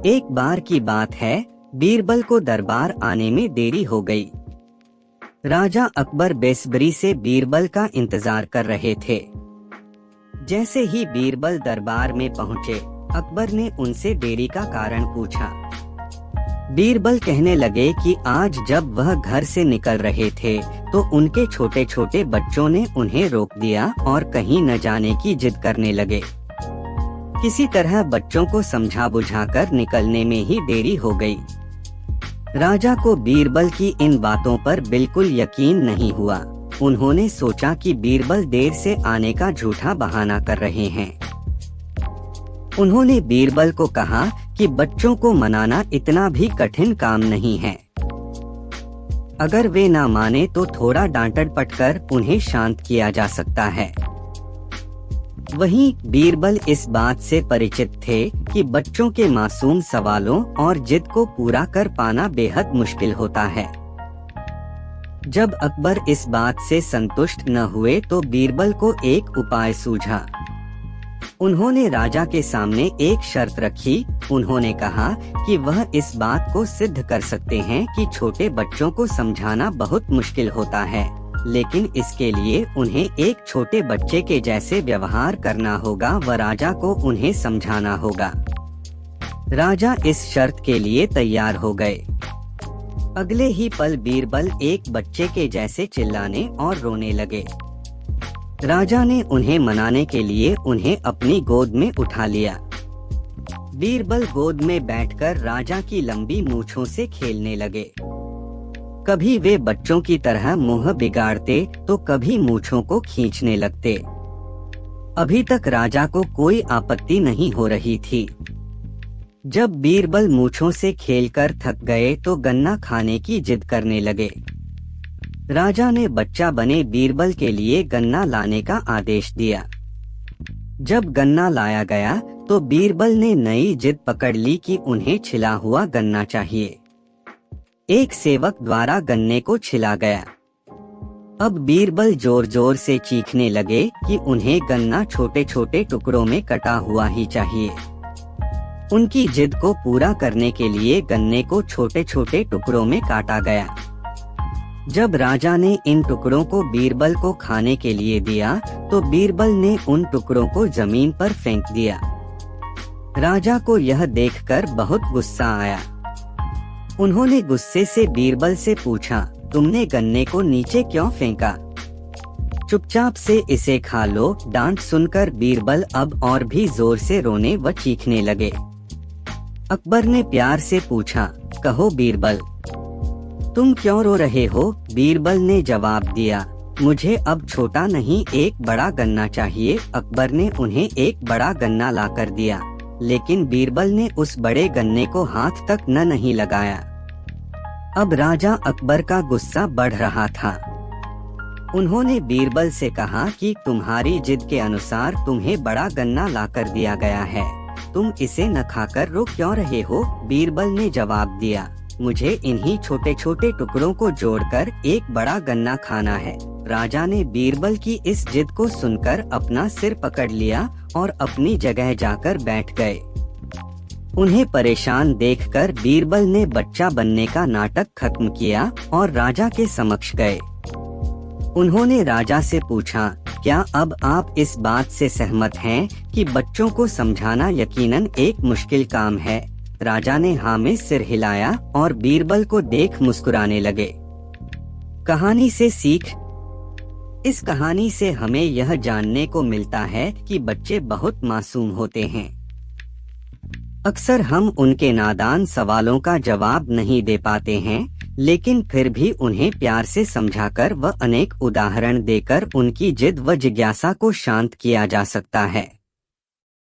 एक बार की बात है, बीरबल को दरबार आने में देरी हो गई। राजा अकबर बेसब्री से बीरबल का इंतजार कर रहे थे। जैसे ही बीरबल दरबार में पहुंचे, अकबर ने उनसे देरी का कारण पूछा। बीरबल कहने लगे कि आज जब वह घर से निकल रहे थे तो उनके छोटे छोटे बच्चों ने उन्हें रोक दिया और कहीं न जाने की जिद करने लगे। किसी तरह बच्चों को समझा बुझाकर निकलने में ही देरी हो गई। राजा को बीरबल की इन बातों पर बिल्कुल यकीन नहीं हुआ। उन्होंने सोचा कि बीरबल देर से आने का झूठा बहाना कर रहे हैं। उन्होंने बीरबल को कहा कि बच्चों को मनाना इतना भी कठिन काम नहीं है। अगर वे ना माने तो थोड़ा डांटड़ पटकर उन्हें शांत किया जा सकता है। वहीं बीरबल इस बात से परिचित थे कि बच्चों के मासूम सवालों और जिद को पूरा कर पाना बेहद मुश्किल होता है। जब अकबर इस बात से संतुष्ट न हुए तो बीरबल को एक उपाय सूझा। उन्होंने राजा के सामने एक शर्त रखी। उन्होंने कहा कि वह इस बात को सिद्ध कर सकते हैं कि छोटे बच्चों को समझाना बहुत मुश्किल होता है, लेकिन इसके लिए उन्हें एक छोटे बच्चे के जैसे व्यवहार करना होगा व राजा को उन्हें समझाना होगा। राजा इस शर्त के लिए तैयार हो गए। अगले ही पल बीरबल एक बच्चे के जैसे चिल्लाने और रोने लगे। राजा ने उन्हें मनाने के लिए उन्हें अपनी गोद में उठा लिया। बीरबल गोद में बैठकर राजा की लंबी मूंछों से खेलने लगे। कभी वे बच्चों की तरह मुंह बिगाड़ते तो कभी मूंछों को खींचने लगते। अभी तक राजा को कोई आपत्ति नहीं हो रही थी। जब बीरबल मूंछों से खेलकर थक गए तो गन्ना खाने की जिद करने लगे। राजा ने बच्चा बने बीरबल के लिए गन्ना लाने का आदेश दिया। जब गन्ना लाया गया तो बीरबल ने नई जिद पकड़ ली कि उन्हें छिला हुआ गन्ना चाहिए। एक सेवक द्वारा गन्ने को छिला गया। अब बीरबल जोर जोर से चीखने लगे कि उन्हें गन्ना छोटे छोटे टुकड़ों में कटा हुआ ही चाहिए। उनकी जिद को पूरा करने के लिए गन्ने को छोटे छोटे टुकड़ों में काटा गया। जब राजा ने इन टुकड़ों को बीरबल को खाने के लिए दिया तो बीरबल ने उन टुकड़ों को जमीन पर फेंक दिया। राजा को यह देखकर बहुत गुस्सा आया। उन्होंने गुस्से से बीरबल से पूछा, तुमने गन्ने को नीचे क्यों फेंका? चुपचाप से इसे खा लो। डांट सुनकर बीरबल अब और भी जोर से रोने व चीखने लगे। अकबर ने प्यार से पूछा, कहो बीरबल, तुम क्यों रो रहे हो? बीरबल ने जवाब दिया, मुझे अब छोटा नहीं एक बड़ा गन्ना चाहिए। अकबर ने उन्हें एक बड़ा गन्ना लाकर दिया, लेकिन बीरबल ने उस बड़े गन्ने को हाथ तक नहीं लगाया। अब राजा अकबर का गुस्सा बढ़ रहा था। उन्होंने बीरबल से कहा कि तुम्हारी जिद के अनुसार तुम्हें बड़ा गन्ना लाकर दिया गया है, तुम इसे न खाकर रो क्यों रहे हो? बीरबल ने जवाब दिया, मुझे इन्हीं छोटे छोटे टुकड़ों को जोड़कर एक बड़ा गन्ना खाना है। राजा ने बीरबल की इस जिद को सुनकर अपना सिर पकड़ लिया और अपनी जगह जाकर बैठ गए। उन्हें परेशान देखकर बीरबल ने बच्चा बनने का नाटक खत्म किया और राजा के समक्ष गए। उन्होंने राजा से पूछा, क्या अब आप इस बात से सहमत हैं कि बच्चों को समझाना यकीनन एक मुश्किल काम है? राजा ने हाँ में सिर हिलाया और बीरबल को देख मुस्कुराने लगे। कहानी से सीख। इस कहानी से हमें यह जानने को मिलता है कि बच्चे बहुत मासूम होते हैं। अक्सर हम उनके नादान सवालों का जवाब नहीं दे पाते हैं, लेकिन फिर भी उन्हें प्यार से समझाकर व अनेक उदाहरण देकर उनकी जिद व जिज्ञासा को शांत किया जा सकता है।